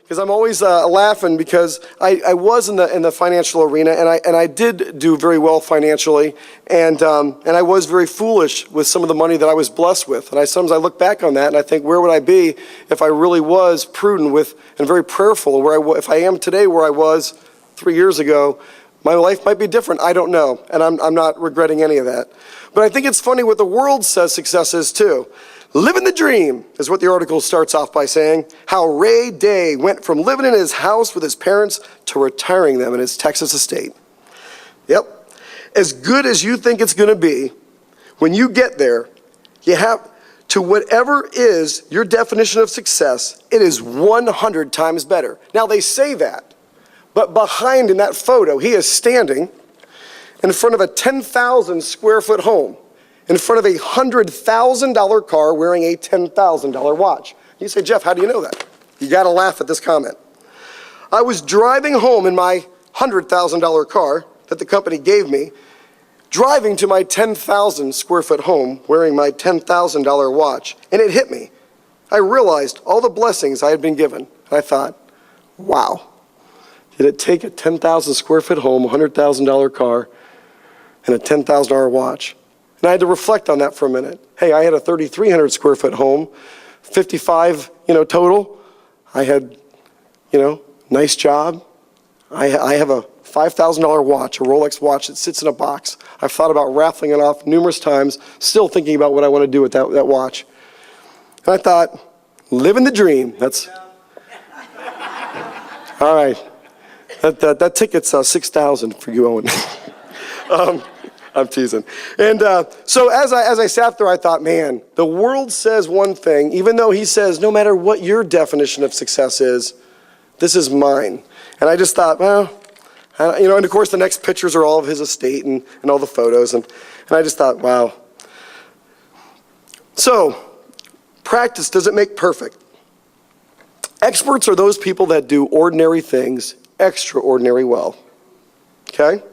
Because I'm always laughing because I was in the financial arena and I did do very well financially and I was very foolish with some of the money that I was blessed with. And sometimes I look back on that and I think, where would I be if I really was prudent with and very prayerful? If I am today where I was 3 years ago, my life might be different. I don't know, and I'm not regretting any of that. But I think it's funny what the world says success is too. Living the dream is what the article starts off by saying. How Ray Day went from living in his house with his parents to retiring them in his Texas estate. Yep. As good as you think it's going to be, when you get there, you have to whatever is your definition of success, it is 100 times better. Now they say that, but behind in that photo, he is standing in front of a 10,000 square foot home, in front of a $100,000 car wearing a $10,000 watch. You say, Jeff, how do you know that? You got to laugh at this comment. I was driving home in my $100,000 car that the company gave me, driving to my 10,000 square foot home wearing my $10,000 watch, and it hit me. I realized all the blessings I had been given. And I thought, wow, did it take a 10,000 square foot home, $100,000 car, and a $10,000 watch? And I had to reflect on that for a minute. Hey, I had a 3,300 square foot home, 55, total. I had, nice job. I have a $5,000 watch, a Rolex watch that sits in a box. I've thought about raffling it off numerous times, still thinking about what I want to do with that watch. And I thought, living the dream. That's all right. That ticket's $6,000 for you, Owen. I'm teasing. And so as I sat there, I thought, man, the world says one thing, even though he says, no matter what your definition of success is, this is mine. And I just thought, well, and of course the next pictures are all of his estate and all the photos. And I just thought, wow. So, practice doesn't make perfect. Experts are those people that do ordinary things extraordinary well. Okay?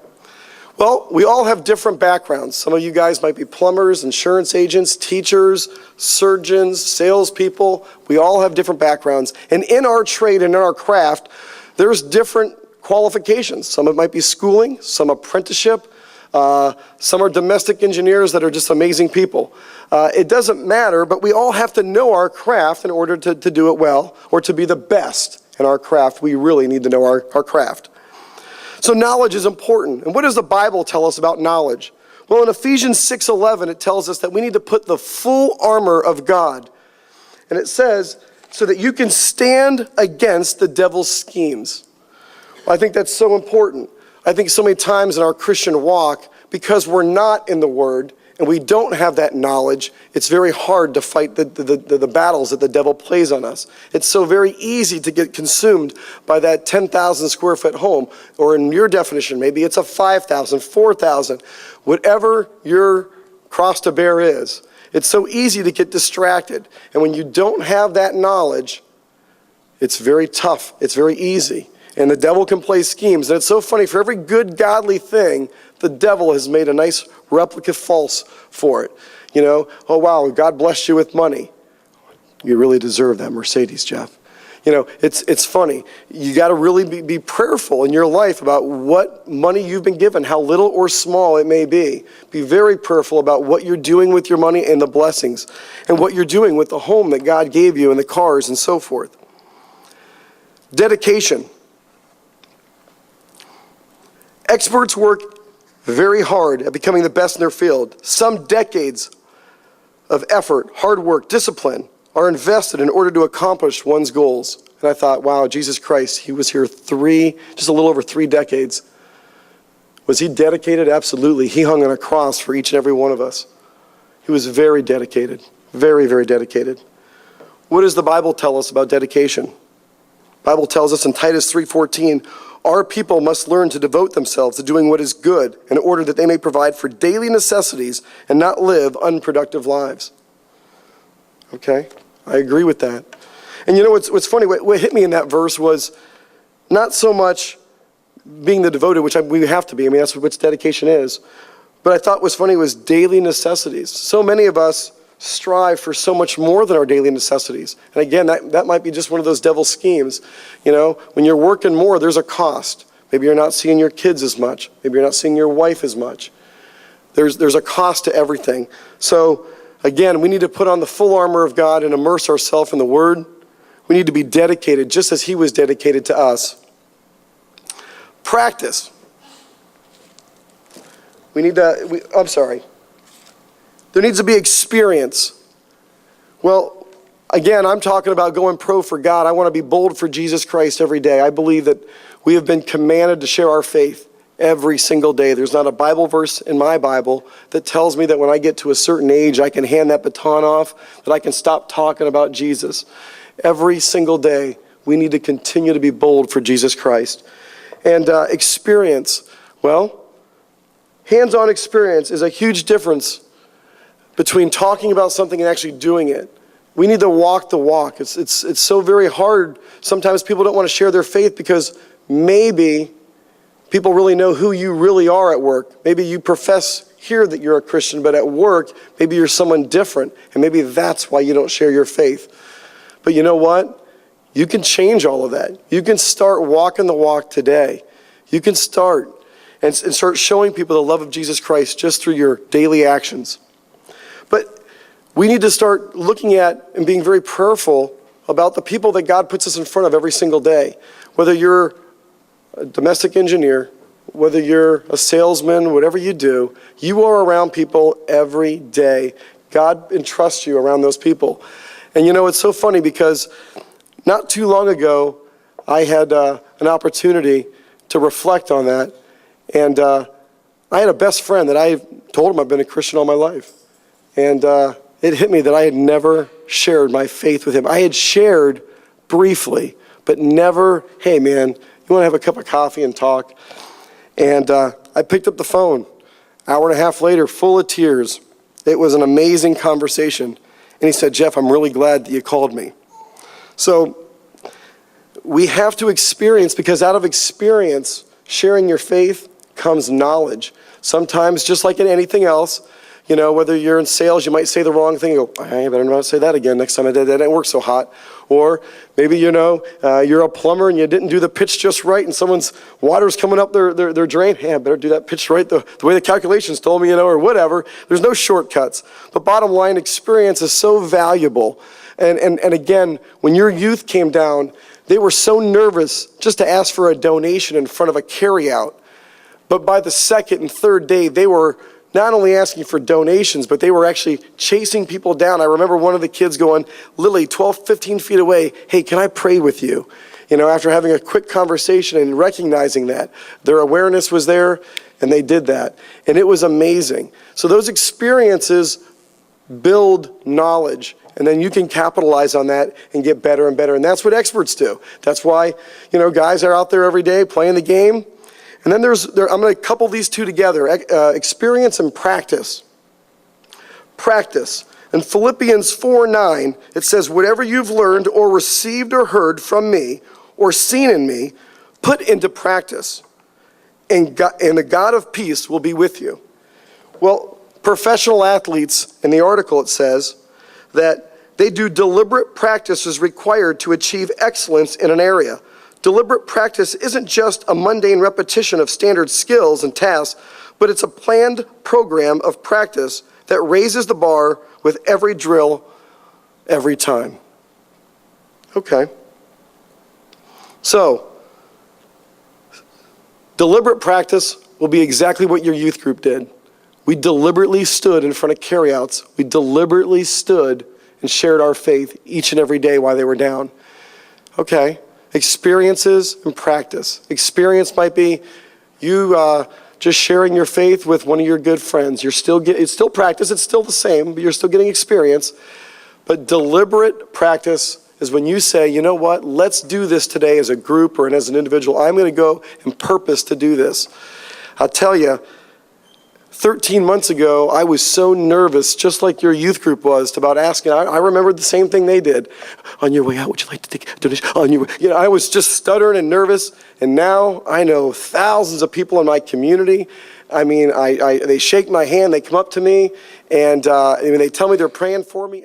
Well, we all have different backgrounds. Some of you guys might be plumbers, insurance agents, teachers, surgeons, salespeople. We all have different backgrounds. And in our trade and in our craft, there's different qualifications. Some of it might be schooling, some apprenticeship, some are domestic engineers that are just amazing people. It doesn't matter, but we all have to know our craft in order to do it well or to be the best in our craft. We really need to know our craft. So knowledge is important. And what does the Bible tell us about knowledge? Well, in Ephesians 6:11, it tells us that we need to put the full armor of God. And it says, so that you can stand against the devil's schemes. Well, I think that's so important. I think so many times in our Christian walk, because we're not in the Word and we don't have that knowledge, it's very hard to fight the battles that the devil plays on us. It's so very easy to get consumed by that 10,000 square foot home, or in your definition, maybe it's a 5,000, 4,000, whatever your cross to bear is. It's so easy to get distracted. And when you don't have that knowledge, it's very tough. It's very easy. And the devil can play schemes. And it's so funny, for every good, godly thing, the devil has made a nice replica false for it. Oh wow, God blessed you with money. You really deserve that Mercedes, Jeff. It's funny. You got to really be prayerful in your life about what money you've been given, how little or small it may be. Be very prayerful about what you're doing with your money and the blessings, and what you're doing with the home that God gave you and the cars and so forth. Dedication. Experts work very hard at becoming the best in their field. Some decades of effort, hard work, discipline are invested in order to accomplish one's goals. And I thought, wow, Jesus Christ, he was here just a little over 3 decades. Was he dedicated? Absolutely. He hung on a cross for each and every one of us. He was very dedicated, very, very dedicated. What does the Bible tell us about dedication? The Bible tells us in Titus 3:14, our people must learn to devote themselves to doing what is good in order that they may provide for daily necessities and not live unproductive lives. Okay, I agree with that. And what's funny, what hit me in that verse was not so much being the devoted, which we have to be. That's what dedication is. But I thought was funny was daily necessities. So many of us strive for so much more than our daily necessities. And again, that might be just one of those devil's schemes. You know, when you're working more, there's a cost. Maybe you're not seeing your kids as much. Maybe you're not seeing your wife as much. There's a cost to everything. So again, we need to put on the full armor of God and immerse ourselves in the Word. We need to be dedicated just as He was dedicated to us. Practice. There needs to be experience. Well, again, I'm talking about going pro for God. I want to be bold for Jesus Christ every day. I believe that we have been commanded to share our faith every single day. There's not a Bible verse in my Bible that tells me that when I get to a certain age, I can hand that baton off, that I can stop talking about Jesus. Every single day, we need to continue to be bold for Jesus Christ. And experience, well, hands-on experience is a huge difference between talking about something and actually doing it. We need to walk the walk. It's so very hard. Sometimes people don't want to share their faith because maybe people really know who you really are at work. Maybe you profess here that you're a Christian, but at work, maybe you're someone different, and maybe that's why you don't share your faith. But you know what? You can change all of that. You can start walking the walk today. You can start and start showing people the love of Jesus Christ just through your daily actions. But we need to start looking at and being very prayerful about the people that God puts us in front of every single day. Whether you're a domestic engineer, whether you're a salesman, whatever you do, you are around people every day. God entrusts you around those people. And you know, it's so funny because not too long ago, I had an opportunity to reflect on that. And I had a best friend that I told him I've been a Christian all my life. And it hit me that I had never shared my faith with him. I had shared briefly, but never, hey man, you want to have a cup of coffee and talk? And I picked up the phone, hour and a half later, full of tears. It was an amazing conversation. And he said, Jeff, I'm really glad that you called me. So we have to experience, because out of experience, sharing your faith comes knowledge. Sometimes, just like in anything else, you know, whether you're in sales, you might say the wrong thing. You go, I better not say that again next time I did that. It didn't work so hot. Or maybe, you know, you're a plumber and you didn't do the pitch just right and someone's water's coming up their drain. Hey, I better do that pitch right the way the calculations told me, you know, or whatever. There's no shortcuts. But bottom line, experience is so valuable. And again, when your youth came down, they were so nervous just to ask for a donation in front of a carryout. But by the second and third day, they were not only asking for donations, but they were actually chasing people down. I remember one of the kids going, Lily, 12, 15 feet away, hey, can I pray with you? You know, after having a quick conversation and recognizing that. Their awareness was there, and they did that. And it was amazing. So those experiences build knowledge, and then you can capitalize on that and get better and better. And that's what experts do. That's why, you know, guys are out there every day playing the game. And then I'm going to couple these two together, experience and practice. Practice. In Philippians 4:9, it says, whatever you've learned or received or heard from me or seen in me, put into practice, and the God of peace will be with you. Well, professional athletes, in the article it says, that they do deliberate practices required to achieve excellence in an area. Deliberate practice isn't just a mundane repetition of standard skills and tasks, but it's a planned program of practice that raises the bar with every drill, every time. Okay. So, deliberate practice will be exactly what your youth group did. We deliberately stood in front of carryouts. We deliberately stood and shared our faith each and every day while they were down. Okay. Experiences and practice. Experience might be you just sharing your faith with one of your good friends. It's still practice, it's still the same, but you're still getting experience. But deliberate practice is when you say, you know what, let's do this today as a group or as an individual. I'm going to go and purpose to do this. I'll tell you, 13 months ago, I was so nervous, just like your youth group was, about asking. I remembered the same thing they did. On your way out, would you like to take a donation? On your way, you know, I was just stuttering and nervous, and now I know thousands of people in my community. I mean, they shake my hand, they come up to me, and they tell me they're praying for me.